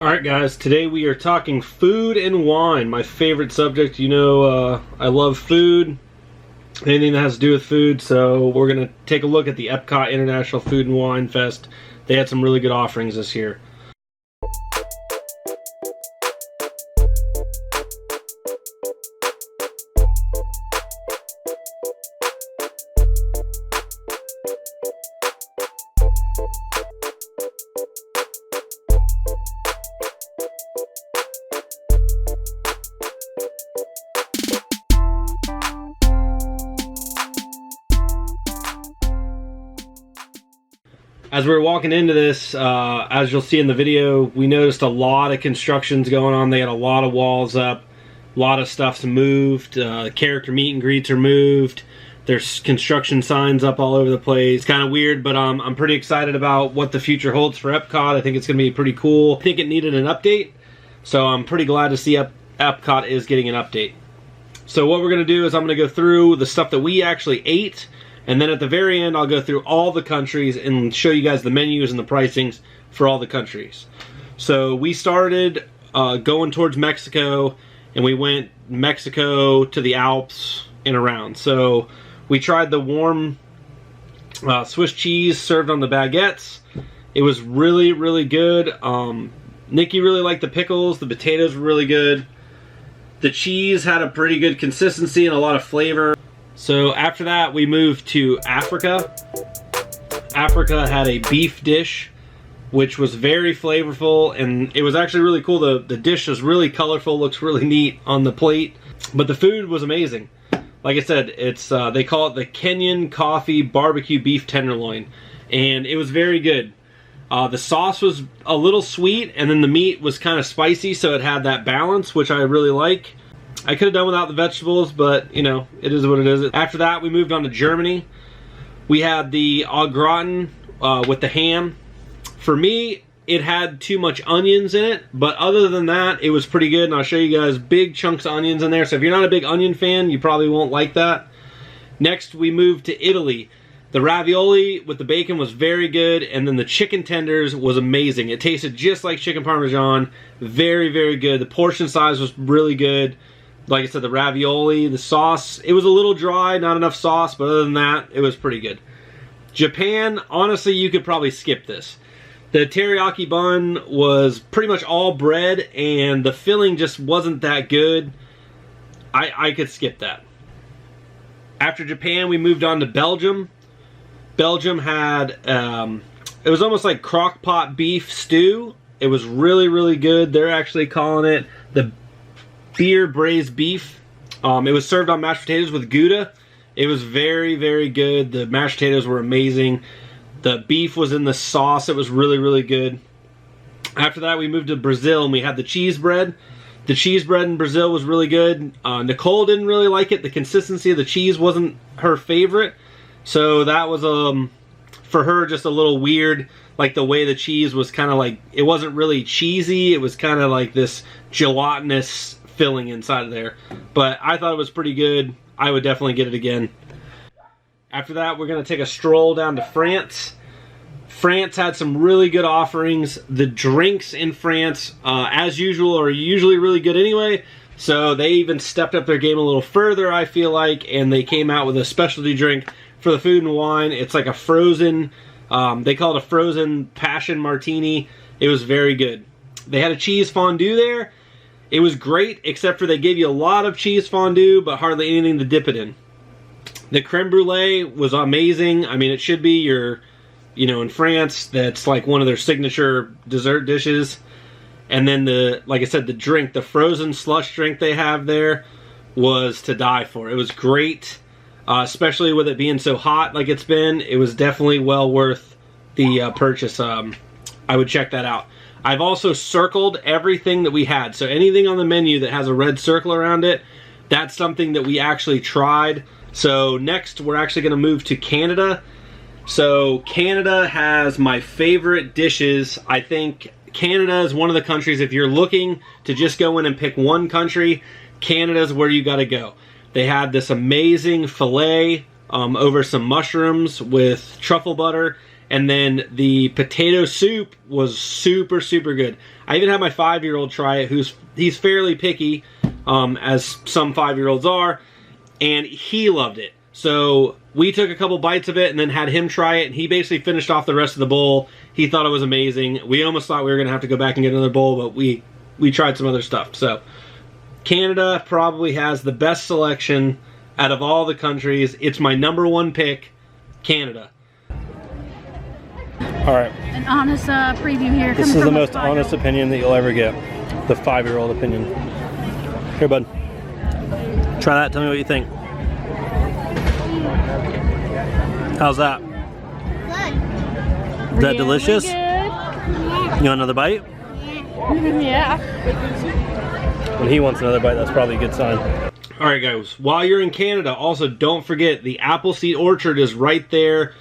Alright guys, today we are talking food and wine, my favorite subject. You know, I love food, anything that has to do with food, so we're going to take a look at the Epcot International Food and Wine Fest. They had some really good offerings this year. As we were walking into this, as you'll see in the video, we noticed a lot of constructions going on. They had a lot of walls up, a lot of stuff's moved, character meet and greets are moved, there's construction signs up all over the place. It's kind of weird, but I'm pretty excited about what the future holds for Epcot. I think it's going to be pretty cool. I think it needed an update, so I'm pretty glad to see Epcot is getting an update. So what we're going to do is I'm going to go through the stuff that we actually ate, and then at the very end, I'll go through all the countries and show you guys the menus and the pricings for all the countries. So we started going towards Mexico, and we went Mexico to the Alps and around. So we tried the warm Swiss cheese served on the baguettes. It was really, really good. Nikki really liked the pickles. The potatoes were really good. The cheese had a pretty good consistency and a lot of flavor. So after that, we moved to Africa. Africa had a beef dish, which was very flavorful, and it was actually really cool. The dish was really colorful, looks really neat on the plate, but the food was amazing. Like I said, it's they call it the Kenyan Coffee Barbecue Beef Tenderloin, and it was very good. The sauce was a little sweet, and then the meat was kind of spicy, so it had that balance, which I really like. I could have done without the vegetables, but, you know, it is what it is. After that, we moved on to Germany. We had the au gratin with the ham. For me, it had too much onions in it, but other than that, it was pretty good, and I'll show you guys big chunks of onions in there. So if you're not a big onion fan, you probably won't like that. Next, we moved to Italy. The ravioli with the bacon was very good, and then the chicken tenders was amazing. It tasted just like chicken parmesan. Very, very good. The portion size was really good. Like I said, the ravioli, the sauce, it was a little dry, not enough sauce, but other than that, it was pretty good. Japan, honestly, you could probably skip this. The teriyaki bun was pretty much all bread, and the filling just wasn't that good. I could skip that. After Japan, we moved on to Belgium. Belgium had, it was almost like crock pot beef stew. It was really, really good. They're actually calling it the beer braised beef. It was served on mashed potatoes with Gouda. It was very, very good. The mashed potatoes were amazing. The beef was in the sauce. It was really, really good. After that, we moved to Brazil, and we had the cheese bread. The cheese bread in Brazil was really good. Nicole didn't really like it. The consistency of the cheese wasn't her favorite. So that was, for her, just a little weird. Like the way the cheese was kind of like, it wasn't really cheesy. It was kind of like this gelatinous filling inside of there. But I thought it was pretty good. I would definitely get it again. After that, we're going to take a stroll down to France. France had some really good offerings. The drinks in France, as usual, are usually really good anyway. So they even stepped up their game a little further, I feel like. And they came out with a specialty drink for the food and wine. It's like a frozen, they call it a frozen passion martini. It was very good. They had a cheese fondue there. It was great, except for they gave you a lot of cheese fondue, but hardly anything to dip it in. The creme brulee was amazing. I mean, it should be your, you know, in France, that's like one of their signature dessert dishes. And then the, like I said, the drink, the frozen slush drink they have there was to die for. It was great, especially with it being so hot like it's been. It was definitely well worth the purchase. I would check that out. I've also circled everything that we had. So anything on the menu that has a red circle around it, that's something that we actually tried. So next, we're actually going to move to Canada. So Canada has my favorite dishes. I think Canada is one of the countries, if you're looking to just go in and pick one country, Canada is where you got to go. They had this amazing filet over some mushrooms with truffle butter. And then the potato soup was super, super good. I even had my 5-year-old try it, he's fairly picky, as some 5-year-olds are, and he loved it. So we took a couple bites of it and then had him try it, and he basically finished off the rest of the bowl. He thought it was amazing. We almost thought we were going to have to go back and get another bowl, but we tried some other stuff. So Canada probably has the best selection out of all the countries. It's my #1 pick, Canada. All right. An honest preview here. This is the most honest opinion that you'll ever get. The 5-year-old opinion. Here, bud. Try that. Tell me what you think. How's that? Good. Is that delicious? Good. You want another bite? Yeah. When he wants another bite, that's probably a good sign. All right, guys. While you're in Canada, also don't forget the Appleseed Orchard is right there.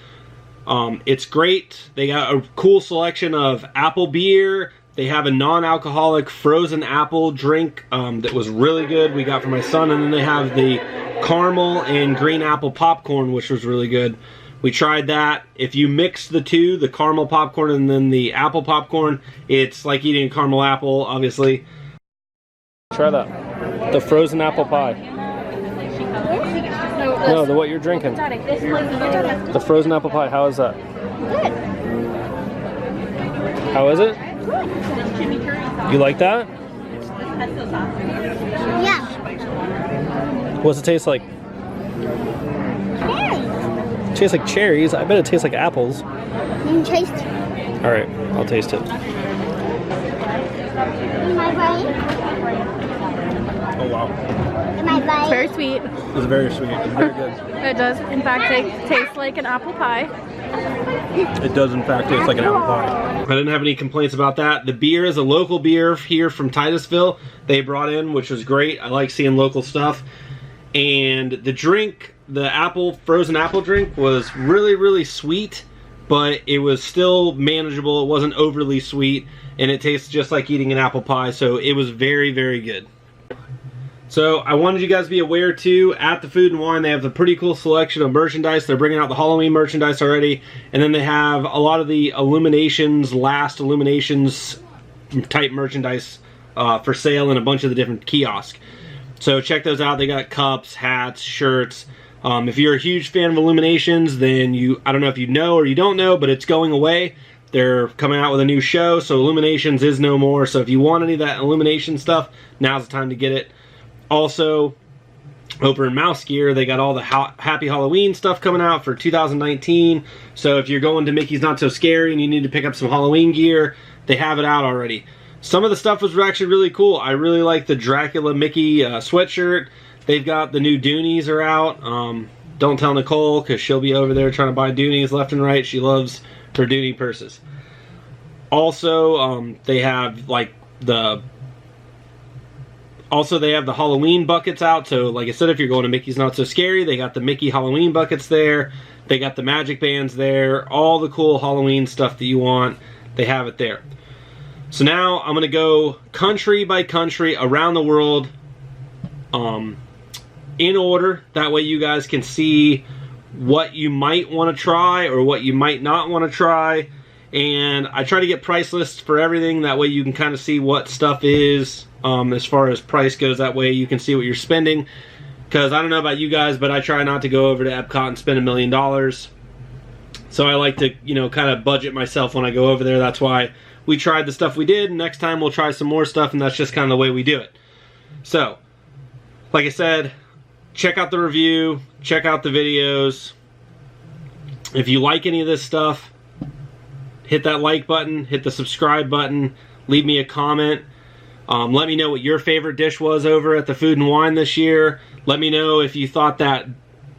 It's great. They got a cool selection of apple beer. They have a non-alcoholic frozen apple drink that was really good. We got for my son, and then they have the caramel and green apple popcorn, which was really good. We tried that. If you mix the two, the caramel popcorn and then the apple popcorn, it's like eating a caramel apple, obviously. Try that. The frozen apple pie. No, the what you're drinking. The frozen apple pie, how is that? Good. How is it? You like that? Yeah. What's it taste like? Cherries. It tastes like cherries. I bet it tastes like apples. You can taste it. All right, I'll taste it. Am I right? Oh wow. Am I right? It's very sweet. It's very sweet. It's very good. It does, in fact, taste like an apple pie. It does, in fact, taste like an apple pie. I didn't have any complaints about that. The beer is a local beer here from Titusville. They brought in, which was great. I like seeing local stuff. And the drink, the frozen apple drink, was really, really sweet, but it was still manageable. It wasn't overly sweet, and it tastes just like eating an apple pie. So it was very, very good. So I wanted you guys to be aware too, at the Food and Wine, they have a pretty cool selection of merchandise. They're bringing out the Halloween merchandise already. And then they have a lot of the Illuminations, last Illuminations type merchandise for sale in a bunch of the different kiosks. So check those out. They got cups, hats, shirts. If you're a huge fan of Illuminations, then I don't know if you know or you don't know, but it's going away. They're coming out with a new show, so Illuminations is no more. So if you want any of that Illumination stuff, now's the time to get it. Also, over in Mouse Gear, they got all the Happy Halloween stuff coming out for 2019. So if you're going to Mickey's Not So Scary and you need to pick up some Halloween gear, they have it out already. Some of the stuff was actually really cool. I really like the Dracula Mickey sweatshirt. They've got the new Doonies are out. Don't tell Nicole, because she'll be over there trying to buy Doonies left and right. She loves her Doonie purses. Also, they have like they have the Halloween buckets out. So, like I said, if you're going to Mickey's Not So Scary, they got the Mickey Halloween buckets there. They got the magic bands there. All the cool Halloween stuff that you want, they have it there. So now I'm going to go country by country around the world in order. That way you guys can see what you might want to try or what you might not want to try. And I try to get price lists for everything. That way you can kind of see what stuff is as far as price goes. That way you can see what you're spending. Because I don't know about you guys, but I try not to go over to Epcot and spend $1 million. So I like to, kind of budget myself when I go over there. That's why we tried the stuff we did. Next time we'll try some more stuff, and that's just kind of the way we do it. So, like I said, check out the review. Check out the videos. If you like any of this stuff, hit that like button, hit the subscribe button, leave me a comment. Let me know what your favorite dish was over at the Food and Wine this year. Let me know if you thought that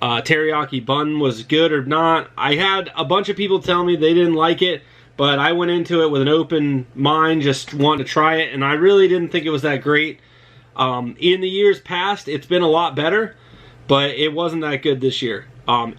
teriyaki bun was good or not. I had a bunch of people tell me they didn't like it, but I went into it with an open mind, just wanting to try it, and I really didn't think it was that great. In the years past, it's been a lot better, but it wasn't that good this year.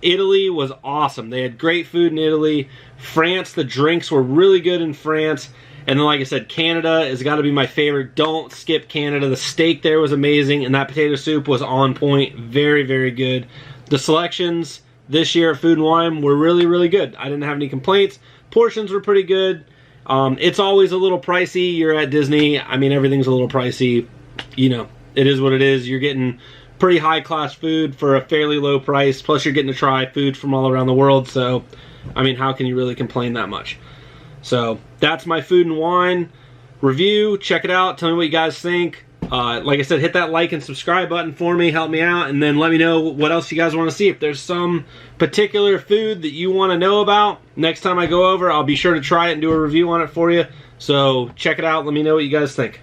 Italy was awesome. They had great food in Italy. France, the drinks were really good in France. And then, like I said, Canada has got to be my favorite. Don't skip Canada. The steak there was amazing, and that potato soup was on point. Very, very good. The selections, this year at Food and Wine were really, really good. I didn't have any complaints. Portions were pretty good. It's always a little pricey. You're at Disney. I mean, everything's a little pricey. You know, it is what it is. You're getting pretty high-class food for a fairly low price. Plus, you're getting to try food from all around the world. So, I mean, how can you really complain that much? So, that's my Food and Wine review. Check it out. Tell me what you guys think. Like I said, hit that like and subscribe button for me. Help me out. And then let me know what else you guys want to see. If there's some particular food that you want to know about, next time I go over, I'll be sure to try it and do a review on it for you. So check it out. Let me know what you guys think.